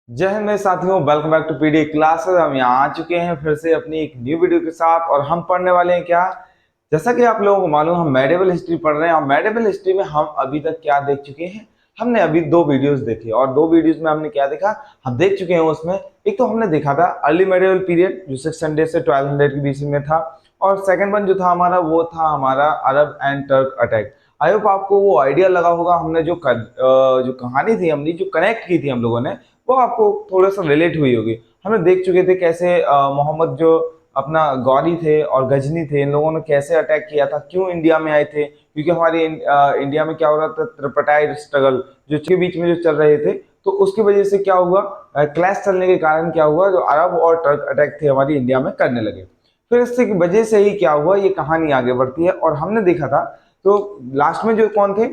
जय हिंद मेरे साथियों, welcome back to PD classes. हम यहाँ आ चुके हैं फिर से अपनी एक न्यू वीडियो के साथ और हम पढ़ने वाले हैं क्या। जैसा कि आप लोगों को मालूम, हम मेडिवल हिस्ट्री पढ़ रहे हैं और मेडिवल हिस्ट्री में हम अभी तक क्या देख चुके हैं। हमने अभी दो वीडियोस देखे और दो वीडियोस में हमने क्या देखा, हम देख चुके हैं उसमें। एक तो हमने देखा था अर्ली मेडिवल पीरियड जो 600 से 1200 के बीच में था, और सेकंड वन जो था हमारा वो था हमारा Arab and Turk attack. I hope आपको वो आइडिया लगा होगा। हमने जो कहानी थी, हमने जो कनेक्ट की थी हम लोगों ने, वो आपको थोड़ा सा रिलेट हुई होगी। हमें देख चुके थे कैसे मोहम्मद जो अपना गौरी थे और गजनी थे, इन लोगों ने कैसे अटैक किया था, क्यों इंडिया में आए थे। क्योंकि हमारे इंडिया में क्या हो रहा था, त्रिपटाई स्ट्रगल जो के बीच में जो चल रहे थे, तो उसकी वजह से क्या हुआ, क्लैश चलने के कारण क्या हुआ, जो अरब और टर्क अटैक थे हमारी इंडिया में करने लगे। फिर इससे की वजह से ही क्या हुआ, ये कहानी आगे बढ़ती है। और हमने देखा था तो लास्ट में जो कौन थे,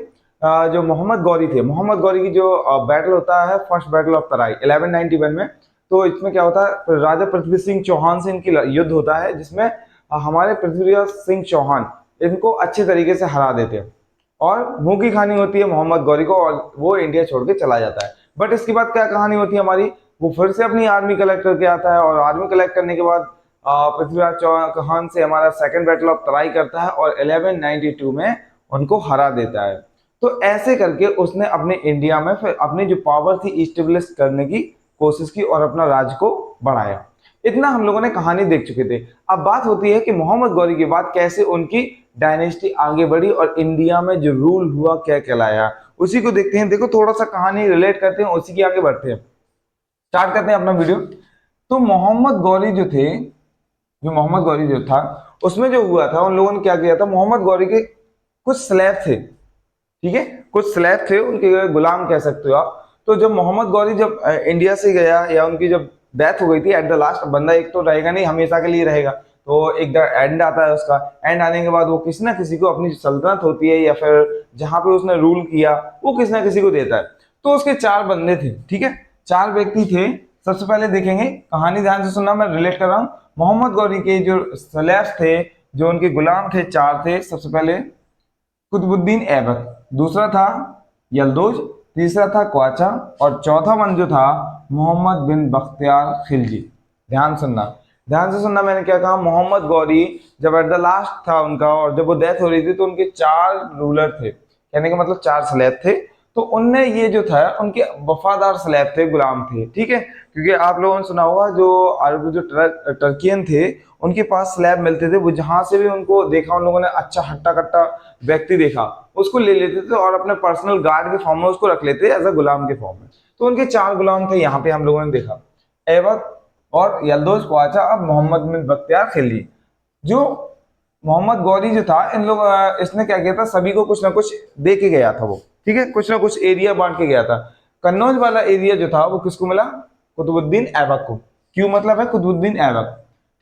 जो मोहम्मद गौरी थे, मोहम्मद गौरी की जो बैटल होता है, फर्स्ट बैटल ऑफ तराई 1191 में। तो इसमें क्या होता है, राजा पृथ्वी सिंह चौहान से इनकी युद्ध होता है, जिसमें हमारे पृथ्वीराज सिंह चौहान इनको अच्छे तरीके से हरा देते हैं और मुंह की खानी होती है मोहम्मद गौरी को और वो इंडिया छोड़ के चला जाता है। बट इसके बाद क्या कहानी होती है हमारी, वो फिर से अपनी आर्मी कलेक्ट करके आता है और आर्मी कलेक्ट करने के बाद पृथ्वीराज चौहान से हमारा सेकंड बैटल ऑफ तराई करता है और 1192 में उनको हरा देता है। तो ऐसे करके उसने अपने इंडिया में फिर अपनी जो पावर थी इस्टेब्लिश करने की कोशिश की और अपना राज को बढ़ाया। इतना हम लोगों ने कहानी देख चुके थे। अब बात होती है कि मोहम्मद गौरी के बाद कैसे उनकी डायनेस्टी आगे बढ़ी और इंडिया में जो रूल हुआ क्या कहलाया, उसी को देखते हैं। देखो थोड़ा सा कहानी रिलेट करते हैं, उसी के आगे बढ़ते हैं, स्टार्ट करते हैं अपना वीडियो। तो मोहम्मद गौरी जो थे, जो मोहम्मद गौरी जो था, उसमें जो हुआ था, उन लोगों ने क्या किया था, मोहम्मद गौरी के कुछ स्लेब थे, ठीक है, कुछ स्लेब थे, उनके गुलाम कह सकते हो आप। तो जब मोहम्मद गौरी जब इंडिया से गया या उनकी जब डेथ हो गई थी एट द लास्ट, बंदा एक तो रहेगा नहीं, हमेशा के लिए रहेगा, तो एक एंड आता है उसका। एंड आने के बाद वो किसी ना किसी को अपनी सल्तनत होती है या फिर जहां पे उसने रूल किया वो किसी ना किसी को देता है। तो उसके चार बंदे थे, ठीक है, चार व्यक्ति थे। सबसे पहले देखेंगे, कहानी ध्यान से सुनना, मैं रिलेट कर रहा हूँ। मोहम्मद गौरी के जो स्लेव्स थे, जो उनके गुलाम थे, चार थे। सबसे पहले कुतुबुद्दीन ऐबक, दूसरा था यल्दोज, तीसरा था क्वाचा और चौथा वन जो था मोहम्मद बिन बख्तियार खिलजी। ध्यान सुनना, ध्यान से सुनना, मैंने क्या कहा, मोहम्मद गौरी जब एट द लास्ट था उनका और जब वो डेथ हो रही थी, तो उनके चार रूलर थे, कहने का मतलब चार स्लेब थे। तो उनने ये जो था उनके वफादार स्लेब थे, गुलाम थे, ठीक है। क्योंकि आप लोगों ने सुना होगा जो अरब जो टर्कियन थे, उनके पास स्लैब मिलते थे, वो जहां से भी उनको देखा, उन लोगों ने अच्छा हट्टा कट्टा व्यक्ति देखा, उसको ले लेते थे और अपने पर्सनल गार्ड के फॉर्म में उसको रख लेते एज अ गुलाम के फॉर्म में। तो उनके चार गुलाम थे, यहाँ पे हम लोगों ने देखा, ऐबक और यल्दोज, ख्वाजा, अब मोहम्मद बिन बख्तियार खिलजी। जो मोहम्मद गौरी जो था, इन लोग इसने क्या किया था, सभी को कुछ ना कुछ दे के गया था वो, ठीक है, कुछ ना कुछ एरिया बांट के गया था। कन्नौज वाला एरिया जो था वो किसको मिला, कुतुबुद्दीन ऐबक को। क्यों मतलब है कुतुबुद्दीन ऐबक,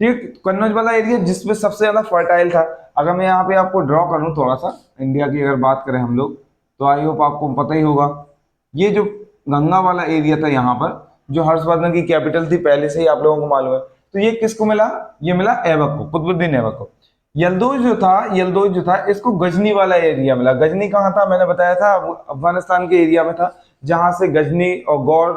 ठीक, कन्नौज वाला एरिया जिसमें सबसे ज्यादा फर्टाइल था। अगर मैं यहाँ पे आपको ड्रॉ करूँ थोड़ा सा, इंडिया की अगर बात करें हम लोग, तो आई होप आपको पता ही होगा, ये जो गंगा वाला एरिया था यहाँ पर, जो हर्षवर्धन की कैपिटल थी पहले से ही आप लोगों को मालूम है, तो ये किसको मिला, ये मिला ऐबक को, कुतुबुद्दीन ऐबक को। यल्दोज जो था, यल्दोज जो था, इसको गजनी वाला एरिया मिला। गजनी कहाँ था, मैंने बताया था अफगानिस्तान के एरिया में था, जहां से गजनी और गौर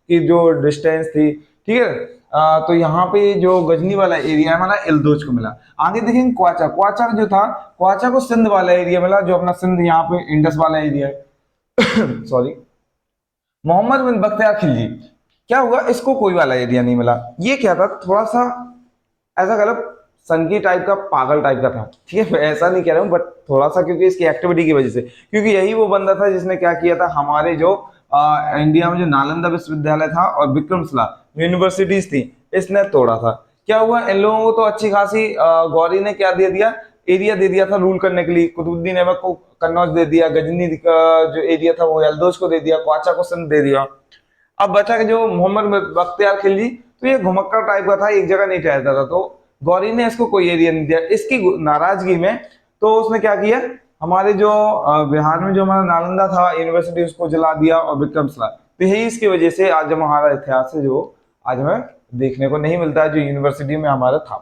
की जो डिस्टेंस थी, ठीक है। तो यहाँ पे जो गजनी वाला एरिया है हमारा, यल्दोज को मिला। आगे देखेंगे क्वाचा, क्वाचा जो था, क्वाचा को सिंध वाला एरिया मिला, जो अपना सिंध यहाँ पे इंडस वाला एरिया है सॉरी। मोहम्मद बिन बख्तियार खिलजी, क्या हुआ, इसको कोई वाला एरिया नहीं मिला। ये क्या था, थोड़ा सा ऐसा गलत सनकी टाइप का, पागल टाइप का था, ठीक है, मैं ऐसा नहीं कह रहा हूँ, बट थोड़ा सा क्योंकि इसकी एक्टिविटी की वजह से, क्योंकि यही वो बंदा था जिसने क्या किया था, हमारे जो इंडिया में जो नालंदा विश्वविद्यालय था और विक्रमशिला यूनिवर्सिटीज थी, इसने तोड़ा था। क्या हुआ, इन लोगों को तो अच्छी खासी गौरी ने क्या दे दिया, एरिया दे दिया था रूल करने के लिए। कुतुबुद्दीन ऐबक को कन्नौज दे दिया, गजनी का जो एरिया था वो यल्दोज को दे दिया, क्वाचा को सिंध दे दिया। अब बचा कि जो मोहम्मद बख्तियार खिलजी, तो ये घुमक्कड़ टाइप का था, एक जगह नहीं ठहरता था, तो गौरी ने इसको कोई एरिया नहीं दिया। इसकी नाराजगी में तो उसने क्या किया, हमारे जो बिहार में जो हमारा नालंदा था यूनिवर्सिटी, उसको जला दिया और विक्रमशिला। तो यही इसकी वजह से आज हमारा इतिहास है जो आज हमें देखने को नहीं मिलता है, जो यूनिवर्सिटी में हमारा था।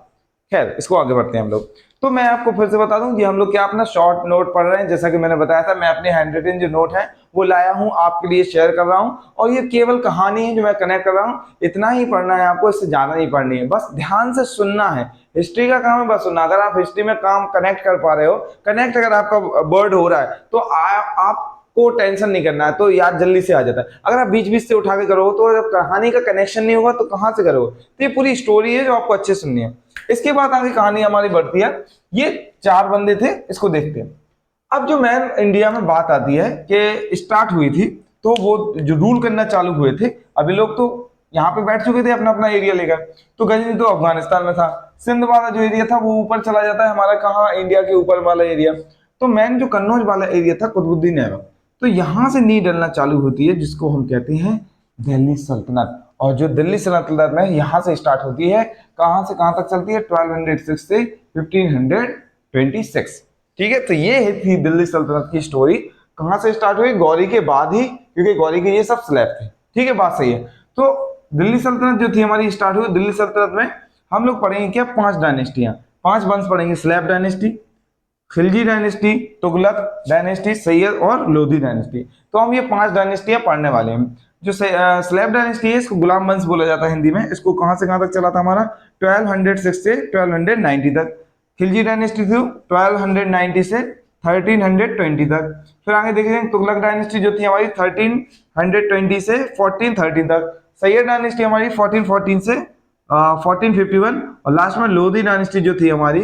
खैर, इसको आगे बढ़ते हैं हम लोग। तो मैं आपको फिर से बता दूं कि हम लोग क्या अपना शॉर्ट नोट पढ़ रहे हैं, जैसा कि मैंने बताया था, मैं अपने हैंड रिटन जो नोट है वो लाया हूँ, आपके लिए शेयर कर रहा हूँ। और ये केवल कहानी है जो मैं कनेक्ट कर रहा हूँ, इतना ही पढ़ना है आपको, इससे ज्यादा नहीं पढ़नी है, बस ध्यान से सुनना है। हिस्ट्री का काम है बस सुनना। अगर आप हिस्ट्री में काम कनेक्ट कर पा रहे हो, कनेक्ट अगर आपका वर्ड हो रहा है, तो आपको टेंशन नहीं करना है, तो याद जल्दी से आ जाता है। अगर आप बीच बीच से उठा के करोगे तो जब कहानी का कनेक्शन नहीं होगा तो कहाँ से करोगे। तो ये पूरी स्टोरी है जो आपको अच्छे से सुननी है। इसके बाद आगे कहानी हमारी बढ़ती है। ये 4 बंदे थे, इसको देखते हैं। अब जो मैन इंडिया में बात आती है कि स्टार्ट हुई थी, तो वो जो रूल करना चालू हुए थे, अभी लोग तो यहाँ पे बैठ चुके थे अपना अपना एरिया लेकर। तो गजनी तो अफगानिस्तान में था, सिंध वाला जो एरिया था वो ऊपर चला जाता है हमारा, कहाँ, इंडिया के ऊपर वाला एरिया। तो मैन जो कन्नौज वाला एरिया था, कुतुबुद्दीन ऐबक, तो यहाँ से नींव डलना चालू होती है, जिसको हम कहते हैं दिल्ली सल्तनत। और जो दिल्ली सल्तनत है यहाँ से स्टार्ट होती है, कहाँ से कहाँ तक चलती है, 1206 से 1526। ठीक है, तो ये थी दिल्ली सल्तनत की स्टोरी। कहाँ से स्टार्ट हुई, गौरी के बाद ही, क्योंकि गौरी के ये सब स्लैब थे। ठीक है, बात सही है। तो दिल्ली सल्तनत जो थी हमारी स्टार्ट हुई। दिल्ली सल्तनत में हम लोग पढ़ेंगे क्या, 5 डायनेस्टियां, 5 वंश पढ़ेंगे। Slab dynasty, Khilji dynasty, Tughlaq dynasty, Syed और लोधी डायनेस्टी। तो हम ये 5 डायनेस्टियां पढ़ने वाले हैं। जो स्लैब डायनेस्टी है, इसको गुलाम वंश बोला जाता है हिंदी में। इसको कहां से कहां तक चला था हमारा, 1206 से 1290 तक। खिलजी डायनेस्टी थी 1290 से 1320 तक। फिर आगे देखेंगे तुगलक डायनेस्टी जो थी हमारी 1320 से 1413 तक। सैयद डायनेस्टी हमारी 1414 से 1451। और लास्ट में लोधी डायनेस्टी जो थी हमारी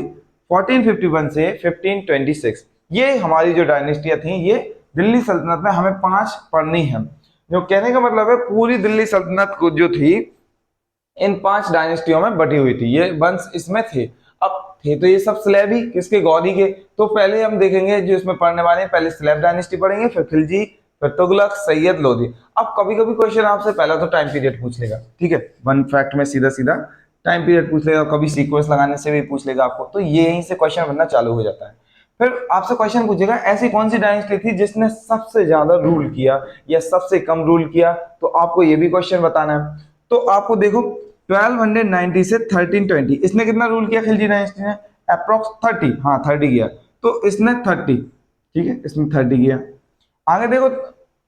1451 से 1526। ये हमारी जो डायनेस्टियां थी, ये दिल्ली सल्तनत में हमें 5 पढ़नी है। जो कहने का मतलब है पूरी दिल्ली सल्तनत को जो थी इन 5 डायनेस्टियों में बटी हुई थी, ये वंश इसमें थे। अब थे तो ये सब स्लैब ही, किसके, गौरी के। तो पहले हम देखेंगे जो इसमें पढ़ने वाले हैं, पहले स्लैब डायनेस्टी पढ़ेंगे, फिर खिलजी, फिर तुगलक, सैयद, लोधी। अब कभी कभी क्वेश्चन आपसे पहला तो टाइम पीरियड पूछ लेगा, ठीक है, वन फैक्ट में सीधा सीधा टाइम पीरियड पूछ लेगा, कभी सीक्वेंस लगाने से भी पूछ लेगा आपको। तो ये यहीं से क्वेश्चन बनना चालू हो जाता है। फिर आपसे क्वेश्चन पूछेगा ऐसी कौन सी डायनेस्टी थी जिसने सबसे ज्यादा रूल किया या सबसे कम रूल किया, तो आपको ये भी क्वेश्चन बताना है। तो आपको देखो 1290 से 1320, इसने कितना रूल किया खिलजी डायनेस्टी ने, अप्रोक्स 30, हाँ 30 किया। तो इसने 30, ठीक है, इसने 30 किया। आगे देखो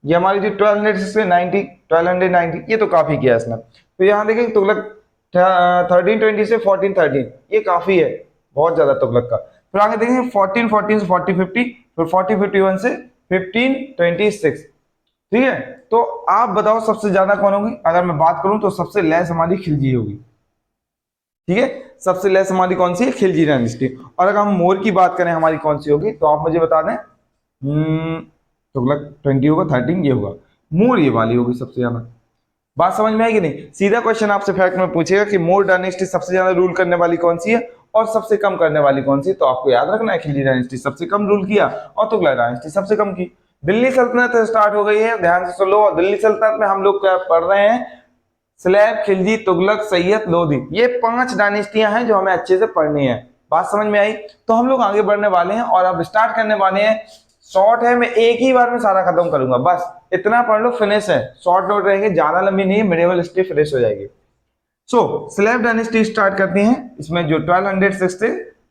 ये हमारी जो 1200 से 90, 1290, ये तो काफी किया इसने। तो यहाँ देखें तुगलक 1320 से 1413, ये काफी है, बहुत ज्यादा तुगलक का। फिर आगे देखेंगे 1414 से 1450, फिर 1451 से 1526। ठीक है, तो आप बताओ सबसे ज्यादा कौन होगी। अगर मैं बात करूं तो सबसे लेस हमारी खिलजी होगी। ठीक है, सबसे लेस हमारी कौन सी है, खिलजी डायनेस्टी। और अगर हम मोर की बात करें हमारी कौन सी होगी, तो आप मुझे बता दें। तुगलक 20 होगा, 13 ये होगा, मोर ये वाली होगी सबसे ज्यादा। बात समझ में आएगी नहीं। सीधा क्वेश्चन आपसे फैक्ट में पूछेगा कि मोर डायनेस्टी सबसे ज्यादा रूल करने वाली कौन सी है और सबसे कम करने वाली कौन सी है। तो आपको याद रखना है खिलजी डायनेस्टी सबसे कम रूल किया और तुगलक डायनेस्टी सबसे कम की। दिल्ली सल्तनत स्टार्ट हो गई है, ध्यान से सुन लो। और दिल्ली सल्तनत में हम लोग क्या पढ़ रहे हैं, स्लैब, खिलजी, तुगलक, सैयद, लोधी, ये 5 डायनेस्टियां हैं जो हमें अच्छे से पढ़नी है। बात समझ में आई। तो हम लोग आगे बढ़ने वाले हैं और अब स्टार्ट करने वाले हैं। शॉर्ट है, मैं एक ही बार में सारा खत्म करूंगा, बस इतना पढ़ लो, फिनिश है। शॉर्ट नोट रहेंगे, ज्यादा लंबी नहीं है, मिडिवल हिस्ट्री फिनिश हो जाएगी। सो स्लैब डायनेस्टी स्टार्ट करते हैं, इसमें जो 1206 से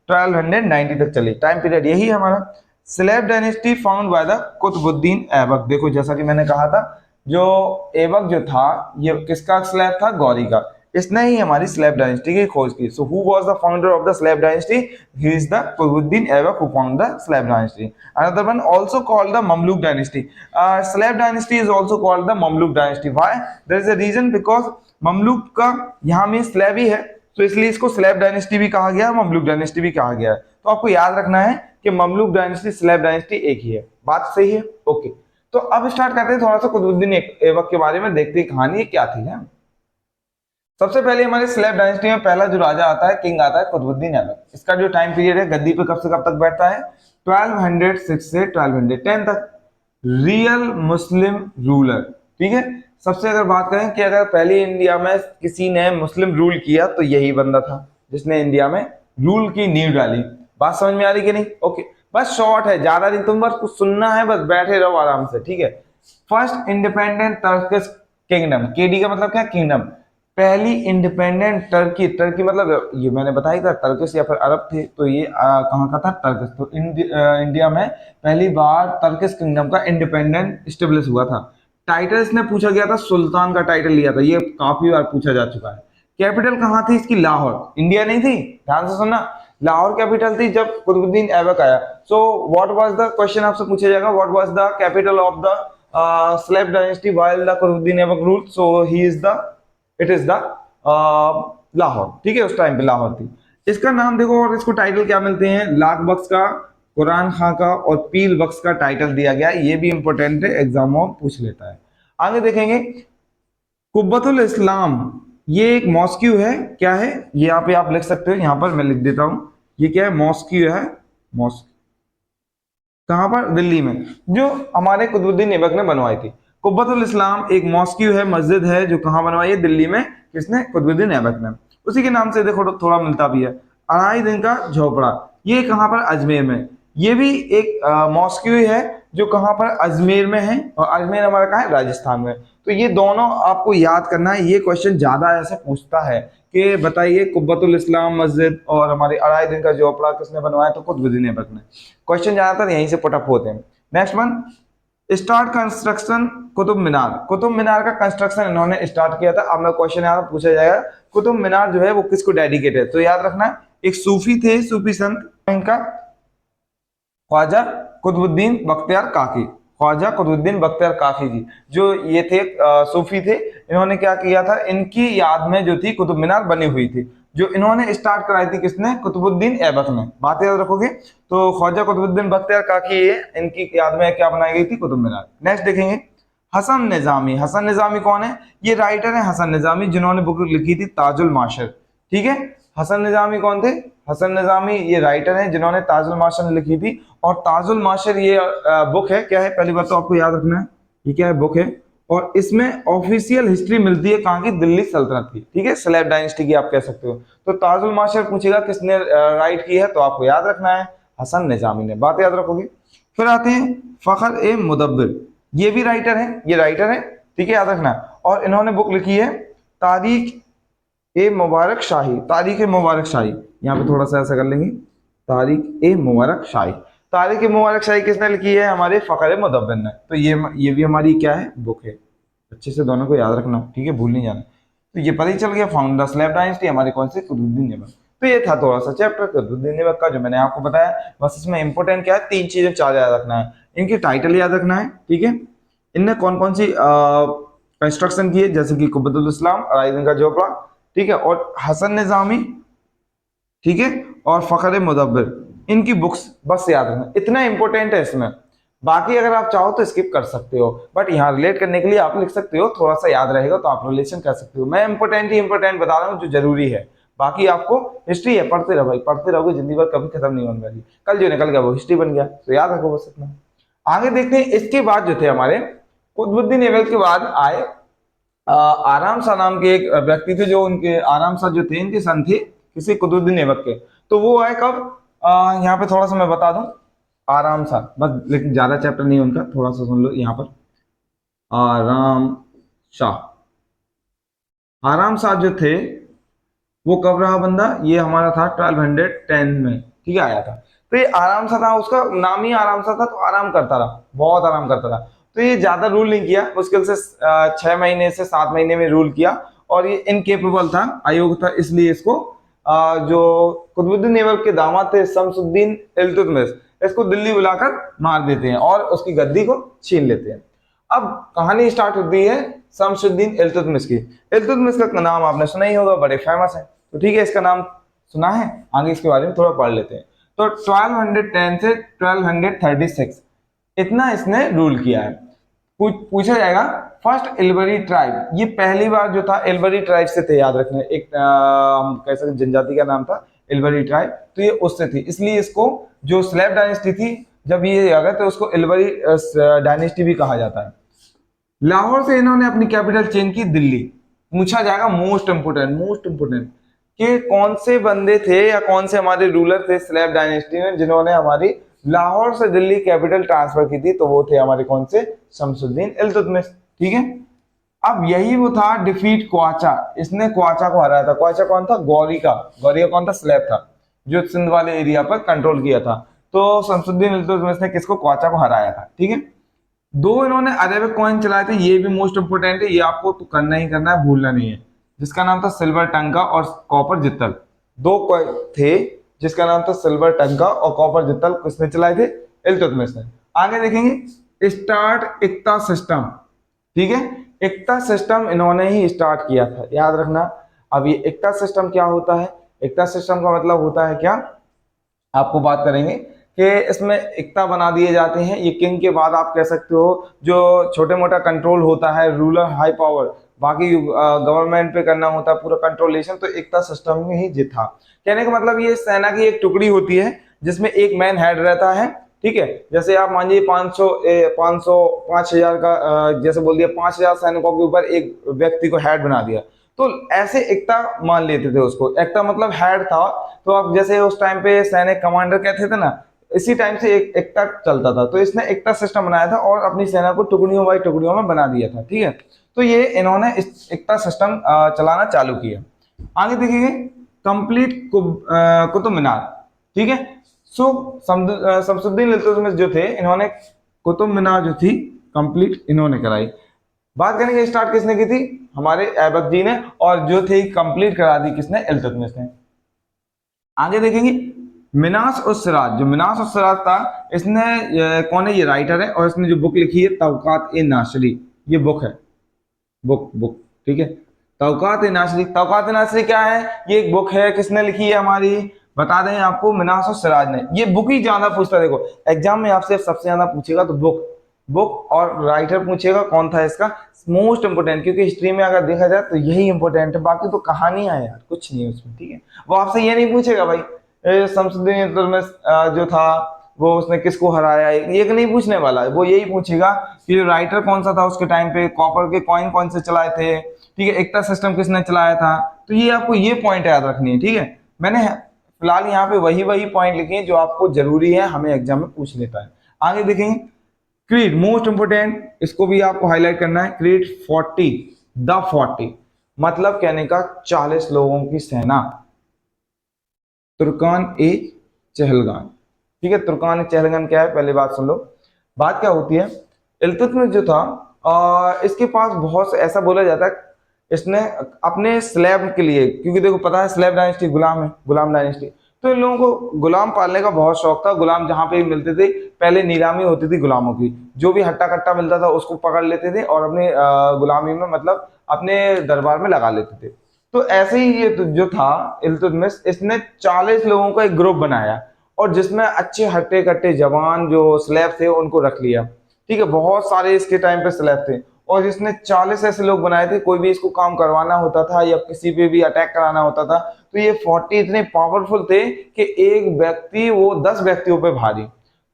1290 तक चली, टाइम पीरियड यही है हमारा। Slave dynasty found by the Qutbuddin Aibak. देखो जैसा कि मैंने कहा था, जो ऐबक जो था ये किसका स्लैब था, गौरी का। इसने ही हमारी स्लैब डायनेस्टी की खोज की। So who was the founder of the slave dynasty, he is the Qutbuddin Aibak who found the slave dynasty. Another one also called the Mamluk dynasty. Slave dynasty is also called the Mamluk dynasty. Why, there is a reason, because Mamluk का यहाँ में slab ही है, तो इसलिए इसको slab dynasty भी कहा गया है, ममलूक डायनेस्टी भी कहा गया है। तो आपको याद रखना है कि ममलूक डायनेस्टी, स्लैब डायनेस्टी एक ही है। बात सही है, ओके। तो अब स्टार्ट करते हैं थोड़ा सा कुतुबुद्दीन ऐबक के बारे में, देखते हैं कहानी क्या थी है। सबसे पहले हमारे स्लैब डायनेस्टी में पहला जो राजा आता है, किंग आता है, कुतुबुद्दीन ऐबक। इसका जो टाइम पीरियड है, गद्दी पे कब से कब तक बैठता है, 1206 से 1210 तक। रियल मुस्लिम रूलर, ठीक है। सबसे अगर बात करें कि अगर पहले इंडिया में किसी ने मुस्लिम रूल किया तो यही बंदा था जिसने इंडिया में रूल की नींव डाली। बात समझ में आ रही कि नहीं, ओके। बस शॉर्ट है, ज्यादा नहीं, तुम बस कुछ सुनना है, बस बैठे रहो आराम से, ठीक है। First independent Turkish kingdom, KD का मतलब क्या, किंगडम। पहली इंडिपेंडेंट टर्की, टर्की मतलब ये मैंने बताया था टर्किश या फिर अरब थे, तो ये कहाँ का था, टर्किश। तो इंडिया में पहली बार टर्किश किंगडम का इंडिपेंडेंट स्टेब्लिश हुआ था। टाइटल इसने पूछा गया था, सुल्तान का टाइटल लिया था, ये काफी बार पूछा जा चुका है। कैपिटल कहाँ थी इसकी, लाहौर, इंडिया नहीं थी, ध्यान से सुनना, लाहौर कैपिटल थी जब कुतुबुद्दीन ऐबक आया। So what was the question आपसे पूछा जाएगा, what was the capital of the slave dynasty while the Qutbuddin Aibak rule, so he is the, it is the Lahore, ठीक है, उस टाइम पे लाहौर थी। इसका नाम देखो, और इसको टाइटल क्या मिलते हैं, लाख बख्श का, कुरान खां का और पील बख्श का टाइटल दिया गया, ये भी इंपॉर्टेंट है, एग्जामों में पूछ लेता है। आगे देखेंगे कुब्बतुल इस्लाम, ये एक मॉस्क्यू है, क्या है, ये यहाँ पे आप लिख सकते हो, यहाँ पर मैं लिख देता हूं, ये क्या है, मॉस्क्यू है, मॉस्क, कहां पर, दिल्ली में, जो हमारे कुतुबुद्दीन ऐबक ने बनवाई थी। कुब्बतुल इस्लाम एक मॉस्क्यू है, मस्जिद है, जो कहां बनवाई है, दिल्ली में, किसने, कुतुबुद्दीन ऐबक ने। उसी के नाम से देखो थोड़ा मिलता भी है। अढ़ाई दिन का झोपड़ा, ये कहां पर, अजमेर में, ये भी एक मॉस्क्यू है जो कहां पर, अजमेर में है, और अजमेर हमारा कहां है, राजस्थान में। तो ये दोनों आपको याद करना है, ये क्वेश्चन ज्यादा ऐसे पूछता है कि बताइए कुब्बतुल इस्लाम मस्जिद और हमारे अढ़ाई दिन का झोपड़ा किसने बनवाया, तो कुतुबुद्दीन ऐबक ने। क्वेश्चन ज्यादातर यहीं से पुटअप होते हैं। Next one, start construction Qutub Minar, Qutub Minar का कंस्ट्रक्शन इन्होंने स्टार्ट किया था। अब मैं क्वेश्चन यहाँ पूछा जाएगा, कुतुब मीनार जो है वो किसको डेडिकेटेड है, तो याद रखना, एक सूफी थे, सूफी संत, इनका ख्वाजा कुतुबुद्दीन बख्तियार काकी, ख्वाजा कुतुबुद्दीन बख्तियार काकी जी, जो ये थे सूफी थे, इन्होंने क्या किया था, इनकी याद में जो थी कुतुब मीनार बनी हुई थी, जो इन्होंने स्टार्ट कराई थी, किसने, कुतुबुद्दीन ऐबक ने, बात याद रखोगे। तो ख्वाजा कुतुबुद्दीन बख्तियार काकी, ये इनकी याद में क्या बनाई गई थी, कुतुब मीनार। नेक्स्ट देखेंगे हसन निजामी, हसन निजामी कौन है, ये राइटर है हसन निजामी, जिन्होंने बुक लिखी थी ताजुल माशर, ठीक है। हसन निजामी कौन थे, हसन निजामी ये राइटर हैं जिन्होंने ताजुल माशर लिखी थी, और ताजुल माशर ये बुक है, क्या है, पहली बात तो आपको याद रखना है, ये क्या है, बुक है, और इसमें ऑफिशियल हिस्ट्री मिलती है कहाँ की, दिल्ली सल्तनत की, ठीक है, स्लेव डायनेस्टी की आप कह सकते हो। तो ताजुल माशर पूछेगा किसने राइट की है, तो आपको याद रखना है हसन निजामी ने, बात याद रखोगे। फिर आते हैं फखर ए मुदब्बिर, ये भी राइटर है, ये राइटर है, ठीक है, याद रखना। और इन्होंने बुक लिखी है तारीख ए मुबारक शाही, तारीख ए मुबारक शाही, यहाँ पे थोड़ा सा ऐसा कर लेंगे, तारीख ए मुबारक शाही, तारीख ए मुबारक शाही किसने लिखी है, हमारे फखर मुदब्बिर ने। तो ये भी हमारी क्या है, बुक है, अच्छे से दोनों को याद रखना, ठीक है, भूल नहीं जाना। तो ये पता ही चल गया, फाउंडर स्लेव डायनेस्टी हमारे कौन से, कुतुबुद्दीन ऐबक। तो ये था थोड़ा सा चैप्टर कुतुबुद्दीन ऐबक का, जो मैंने आपको बताया। बस इसमें इंपॉर्टेंट क्या है, तीन चीजें चार याद रखना है, इनकी टाइटल याद रखना है, ठीक है, इनने कौन कौन सी कंस्ट्रक्शन की है, जैसे कि कुब्बतुल इस्लाम, अढ़ाई दिन का झोपड़ा, ठीक है, और हसन निजामी, ठीक है, और फखर मुदब्बिर, इनकी बुक्स बस याद रखना, इतना इंपॉर्टेंट है इसमें। बाकी अगर आप चाहो तो स्किप कर सकते हो, बट यहाँ रिलेट करने के लिए आप लिख सकते हो, थोड़ा सा याद रहेगा तो आप रिलेशन कर सकते हो। मैं इंपॉर्टेंट ही इंपॉर्टेंट बता रहा हूँ जो जरूरी है, बाकी आपको हिस्ट्री है, पढ़ते रहो भाई, पढ़ते रहोगे, जिंदगी भर कभी खत्म नहीं होने वाली। कल जो निकल गया वो हिस्ट्री बन गया, तो याद रखो बस इतना। आगे देखते हैं, इसके बाद जो थे हमारे कुतुबुद्दीन ऐबक के बाद आए आराम शाह नाम के एक व्यक्ति थे, जो उनके आराम शाह जो थे, इनके सन थे किसी कुतुबुद्दीन ऐबक के। तो वो आए कब, यहाँ पे थोड़ा सा मैं बता दूं, आराम शाह, बस, लेकिन ज्यादा चैप्टर नहीं उनका, थोड़ा सा सुन लो यहाँ पर। आराम शाह, आराम शाह जो थे वो कब रहा बंदा, ये हमारा था 1210 में, ठीक है, आया था। तो ये आराम सा था, उसका नाम ही आराम सा था, तो आराम करता रहा, बहुत आराम करता रहा। तो ये ज्यादा रूल नहीं किया, मुश्किल से 6 महीने से 7 महीने में रूल किया, और ये इनकेपेबल था, अयोग्य था, इसलिए इसको जो कुतुबुद्दीन ऐबक के दामाद थे शमसुद्दीन इल्तुतमिश, इसको दिल्ली बुलाकर मार देते हैं और उसकी गद्दी को छीन लेते हैं। अब कहानी स्टार्ट होती है शमसुद्दीन इल्तुतमिश की। इल्तुतमिश का नाम आपने सुना ही होगा, बड़े फेमस है, तो ठीक है, इसका नाम सुना है, आगे इसके बारे में थोड़ा पढ़ लेते हैं। तो 1210 से 1236 इतना इसने रूल किया है। पूछा जाएगा फर्स्ट इल्बरी ट्राइब, ये पहली बार जो था इल्बरी ट्राइब से थे, याद रखना, एक हम कह सकते जनजाति का नाम था इल्बरी ट्राइब, तो ये उससे थी, इसलिए इसको जो स्लेव डायनेस्टी थी जब ये आ गए तो उसको इल्बरी डायनेस्टी भी कहा जाता है। लाहौर से इन्होंने अपनी कैपिटल चेंज की दिल्ली। पूछा जाएगा मोस्ट इंपोर्टेंट कि कौन से बंदे थे या कौन से हमारे रूलर थे स्लेव डायनेस्टी में जिन्होंने हमारी लाहौर से दिल्ली कैपिटल ट्रांसफर की थी, तो वो थे हमारे कौन से, शमसुद्दीन इल्तुतमिश, ठीक है। अब यही वो था डिफीट क्वाचा, इसने क्वाचा को हराया था। क्वाचा कौन था? गौरी का कौन था? स्लेब था, जो सिंध वाले एरिया पर कंट्रोल किया था। तो शमसुद्दीन इल्तुतमिश ने किसको? क्वाचा को हराया था। ठीक है, दो इन्होंने अरेबिक कॉइन चलाए थे, ये भी मोस्ट इंपोर्टेंट है, ये आपको तो करना ही करना है, भूलना नहीं है। जिसका नाम था सिल्वर टंका और कॉपर जित्तल। दो कॉइन थे जिसका नाम था सिल्वर टंका और कॉपर जित्तल, किसने चलाए थे? इल्तुतमिश ने। आगे देखेंगे स्टार्ट इक्ता सिस्टम। ठीक है, इक्ता सिस्टम इन्होंने ही स्टार्ट किया था, याद रखना। अब ये इक्ता सिस्टम क्या होता है? इक्ता सिस्टम का मतलब होता है क्या, आपको बात करेंगे कि इसमें इक्ता बना दिए जाते हैं। ये किंग के बाद आप कह सकते हो जो छोटे मोटा कंट्रोल होता है, रूलर हाई पावर, बाकी गवर्नमेंट पे करना होता है पूरा कंट्रोलेशन, तो इक्ता सिस्टम में ही था। कहने का मतलब ये सेना की एक टुकड़ी होती है जिसमें एक मैन हेड रहता है। ठीक है, जैसे आप मानिए 500 500 5000 का जैसे बोल दिया, 5000 सैनिकों के ऊपर एक व्यक्ति को हेड बना दिया, तो ऐसे एकता मान लेते थे उसको। एकता मतलब हेड था, तो अब जैसे उस टाइम पे सैनिक कमांडर कहते थे ना, इसी टाइम से एक एकता चलता था। तो इसने एकता सिस्टम बनाया था और अपनी सेना को टुकड़ियों बाई टुकड़ियों में बना दिया था। ठीक है, तो ये इन्होंने इस एकता सिस्टम चलाना चालू किया। आगे देखिए कंप्लीट कुतुब मीनार। ठीक है, सो शमसुद्दीन इल्तुतमिश जो थे, इन्होंने कुतुब मीनार जो थी कंप्लीट इन्होंने कराई। बात करेंगे स्टार्ट किसने की थी? हमारे ऐबक जी ने, और जो थी कंप्लीट करा दी किसने? इल्तुतमिश ने। आगे देखेंगे मिनास उस सिराज। जो मिनास उस सिराज था, इसने कौन है? ये राइटर है और इसने जो बुक लिखी है तवकात ए नाशरी, ये बुक है, बुक। ठीक है, तवकात ए नाशरी। तवकात ए नाशरी क्या है? ये एक बुक है, किसने लिखी है? हमारी बता दें आपको, मिनास उस सिराज ने। ये बुक ही ज्यादा पूछता है, देखो एग्जाम में आपसे सबसे ज्यादा पूछेगा तो बुक और राइटर पूछेगा कौन था इसका, मोस्ट इंपोर्टेंट, क्योंकि हिस्ट्री में अगर देखा जाए तो यही इंपोर्टेंट है, बाकी तो कहानियां है यार, कुछ नहीं है उसमें। ठीक है, वो आपसे ये नहीं पूछेगा भाई शमसुद्दीन इल्तुतमिश जो था वो उसने किसको हराया, ये नहीं पूछने वाला है। वो यही पूछेगा कि राइटर कौन सा था उसके टाइम पे, कॉपर के कॉइन कौन से चलाए थे, ठीक है, एकता सिस्टम किसने चलाया था। तो ये आपको ये पॉइंट याद रखनी है। ठीक है, मैंने फिलहाल यहाँ पे वही पॉइंट लिखे हैं जो आपको जरूरी है, हमें एग्जाम में पूछ लेता है। आगे देखेंगे क्रीड, मोस्ट इंपोर्टेंट, इसको भी आपको हाईलाइट करना है। क्रीड 40, द 40 मतलब कहने का 40 लोगों की सेना, तुर्कान ए चहलगान। ठीक है, तुर्कान ए चहलगान क्या है, पहले बात सुन लो। बात क्या होती है, इल्तुतमिश जो था इसके पास बहुत ऐसा बोला जाता है, इसने अपने स्लेब के लिए, क्योंकि देखो पता है स्लेब डायनेस्टी गुलाम है, गुलाम डायनेस्टी, तो इन लोगों को गुलाम पालने का बहुत शौक था। गुलाम जहां पे भी मिलते थे, पहले नीलामी होती थी गुलामों की, जो भी हट्टा कट्टा मिलता था उसको पकड़ लेते थे और अपने गुलामी में मतलब अपने दरबार में लगा लेते थे। तो ऐसे ही ये जो था इल्तुतमिश, इसने 40 लोगों का एक ग्रुप बनाया और जिसमें अच्छे हट्टे कट्टे जवान जो स्लेब थे उनको रख लिया। ठीक है, बहुत सारे इसके टाइम पे स्लेब थे और इसने 40 ऐसे लोग बनाए थे, कोई भी इसको काम करवाना होता था या किसी पे भी अटैक कराना होता था, तो ये 40 इतने पावरफुल थे कि एक व्यक्ति वो 10 व्यक्तियों पे भारी।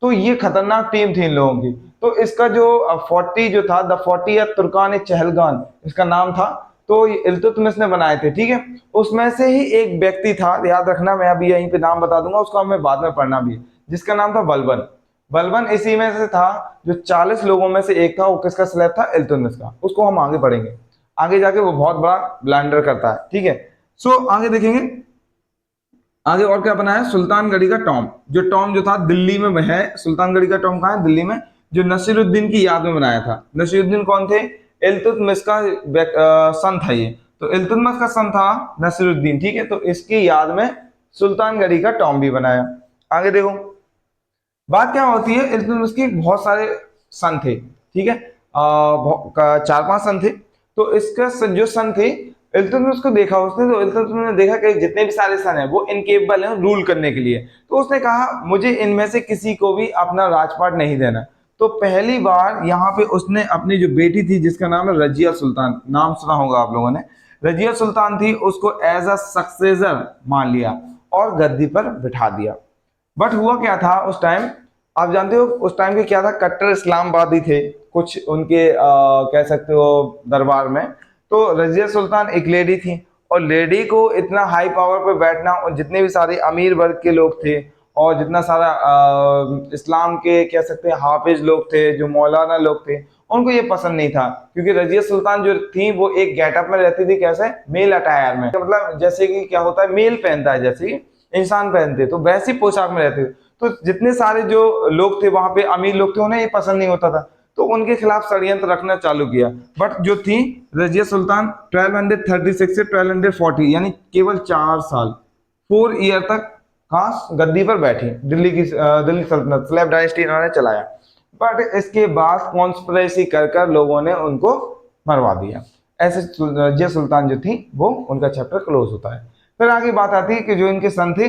तो ये खतरनाक टीम थी इन लोगों की। तो इसका जो 40 जो था, द 40 या तुर्कान चहलगान इसका नाम था, तो इल्तुतमिश ने बनाए थे। ठीक है, उसमें से ही एक व्यक्ति था, याद रखना, मैं अभी यहीं पे नाम बता दूंगा, उसको हमें बाद में पढ़ना भी है, जिसका नाम था बलबन। बलबन इसी में से था, जो 40 लोगों में से एक था। वो किसका स्लेब था? इल्तुतमिश का। उसको हम आगे पढ़ेंगे, आगे जाके वो बहुत बड़ा ब्लंडर करता है। ठीक है, सो आगे देखेंगे आगे और क्या बनाया। सुल्तानगढ़ी का टॉम, जो टॉम जो था दिल्ली में है, सुल्तानगढ़ी का टॉम कहाँ है? दिल्ली में, जो नसीरुद्दीन की याद में बनाया था। नसीरुद्दीन कौन थे? इल्तुतमिश का सन था ये, तो इल्तुतमिश का सन था नसीरुद्दीन। ठीक है, तो इसकी याद में सुल्तानगढ़ी का टॉम भी बनाया। आगे देखो बात क्या होती है, इल्तुतमिश की बहुत सारे सन थे। ठीक है, 4-5 सन थे। तो इसका जो सन थे, इल्तुतमिश को देखा उसने, तो इल्तुतमिश ने देखा कि जितने भी सारे सन हैं वो इनकेपेबल हैं रूल करने के लिए। तो उसने कहा मुझे इनमें से किसी को भी अपना राजपाट नहीं देना। तो पहली बार यहाँ पे उसने अपनी जो बेटी थी, जिसका नाम है रजिया सुल्तान, नाम सुना होगा आप लोगों ने, रजिया सुल्तान थी, उसको एज अ सक्सेसर मान लिया और गद्दी पर बिठा दिया। बट हुआ क्या था उस टाइम, आप जानते हो उस टाइम के क्या था, कट्टर इस्लामवादी थे कुछ उनके कह सकते हो दरबार में। तो रजिया सुल्तान एक लेडी थी और लेडी को इतना हाई पावर पे बैठना, और जितने भी सारे अमीर वर्ग के लोग थे और जितना सारा इस्लाम के कह सकते हैं हाफिज लोग थे, जो मौलाना लोग थे, उनको ये पसंद नहीं था, क्योंकि रजिया सुल्तान जो थी वो एक गेटअप में रहती थी, कैसे, मेल अटायर में, मतलब जैसे कि क्या होता है मेल पहनता है, जैसे कि इंसान पहनते, तो वैसी पोशाक में रहते थे। तो जितने सारे जो लोग थे वहां पे, अमीर लोग थे, उन्हें ये पसंद नहीं होता था, तो उनके खिलाफ षड्यंत्र रखना चालू किया। बट जो थी रजिया सुल्तान 1236 से 1240 यानी केवल 4 साल, 4 ईयर तक कहाँ गद्दी पर बैठी, दिल्ली सल्तनत, स्लेव डायनेस्टी इन्होंने चलाया। बट इसके बाद कॉन्स्पिरेसी कर कर लोगों ने उनको मरवा दिया। ऐसे रजिया सुल्तान जो थी वो, उनका चैप्टर क्लोज होता है। फिर आगे बात आती है कि जो इनके सन थे,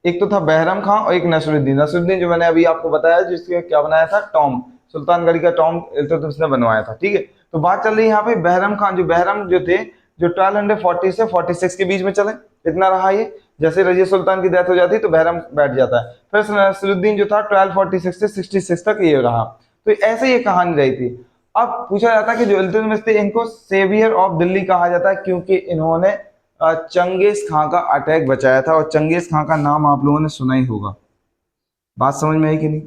एक तो था बहरम खां और एक नसरुद्दीन। नसरुद्दीन जो मैंने अभी आपको बताया, जिसके क्या बनाया था, टॉम, सुल्तानगढ़ का टॉम इल्तुतमिश ने बनवाया था, ठीक है। तो बात चल रही है यहाँ पे बहरम खान, जो बहरम जो थे, जो 1240 से 46 के बीच में चले, इतना रहा ये। जैसे रजिया सुल्तान की डेथ हो जाती है तो बहरम बैठ जाता है। फिर नसरुद्दीन जो था 1246 से 66 तक ये रहा। तो ऐसे ये कहानी रही थी। अब पूछा जाता है कि जो इल्तुतमिश थे, इनको सेवियर ऑफ दिल्ली कहा जाता है, क्योंकि इन्होंने चंगेज खां का अटैक बचाया था। और चंगेज खां का नाम आप लोगों ने सुना ही होगा। बात समझ में आई कि नहीं?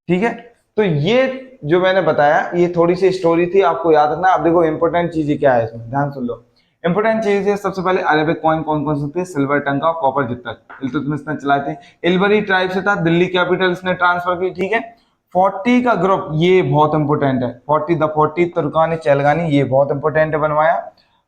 ठीक है। तो ये जो मैंने बताया, ये थोड़ी सी स्टोरी थी, आपको याद रखना। अब देखो इंपोर्टेंट चीजें क्या है इसमें, ध्यान सुन लो। इंपोर्टेंट चीज है, सबसे पहले अरेबिक कॉइन कौन कौन से थे, सिल्वर टंका और कॉपर जितक इल्तुतमिश ने चलाए थे। इलबरी ट्राइब से था, दिल्ली कैपिटल इसने ट्रांसफर की, ठीक है। 40 का ग्रुप, ये बहुत इंपोर्टेंट है, 40 तुर्कानी चैलगानी, ये बहुत इंपोर्टेंट है, बनवाया।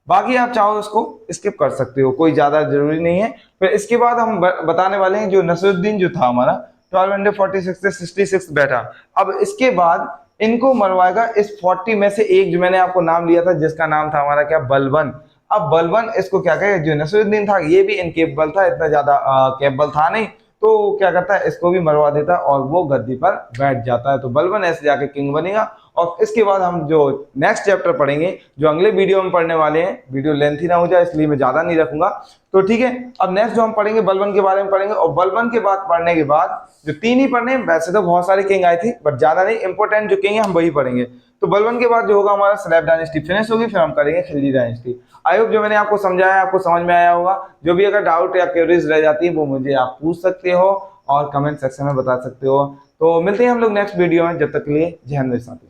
बाकी आप चाहो इसको स्किप कर सकते हो, कोई ज्यादा जरूरी नहीं है। फिर इसके बाद हम बताने वाले हैं जो नसरुद्दीन जो था हमारा 1246 से 66 बैठा। अब इसके बाद इनको मरवाएगा इस 40 में से एक, जो मैंने आपको नाम लिया था, जिसका नाम था हमारा क्या, बलबन। अब बलबन इसको क्या कहे, जो नसरुद्दीन था ये भी इनकेपेबल था, इतना ज्यादा कैपेबल था नहीं, तो क्या करता है, इसको भी मरवा देता है और वो गद्दी पर बैठ जाता है। तो बलबन ऐसे जाके किंग बनेगा। और इसके बाद हम जो नेक्स्ट चैप्टर पढ़ेंगे, जो अगले वीडियो में पढ़ने वाले हैं, वीडियो लेंथी ना हो जाए इसलिए मैं ज्यादा नहीं रखूंगा, तो ठीक है। अब नेक्स्ट जो हम पढ़ेंगे बलबन के बारे में पढ़ेंगे। और बलबन के बाद पढ़ने के बाद जो 3 ही पढ़ने, वैसे तो बहुत सारे किंग आए थे बट ज्यादा नहीं, इंपोर्टेंट जो किंग है हम वही पढ़ेंगे। तो बलबन के बाद जो होगा हमारा स्लेव डायनेस्टी फिनिश होगी, फिर हम करेंगे खिलजी डायनेस्टी। आई होप जो मैंने आपको समझाया आपको समझ में आया होगा। जो भी अगर डाउट या क्वेरीज रह जाती है वो मुझे आप पूछ सकते हो और कमेंट सेक्शन में बता सकते हो। तो मिलते हैं हम लोग नेक्स्ट वीडियो में, जब तक के लिए जय हिंद साथी।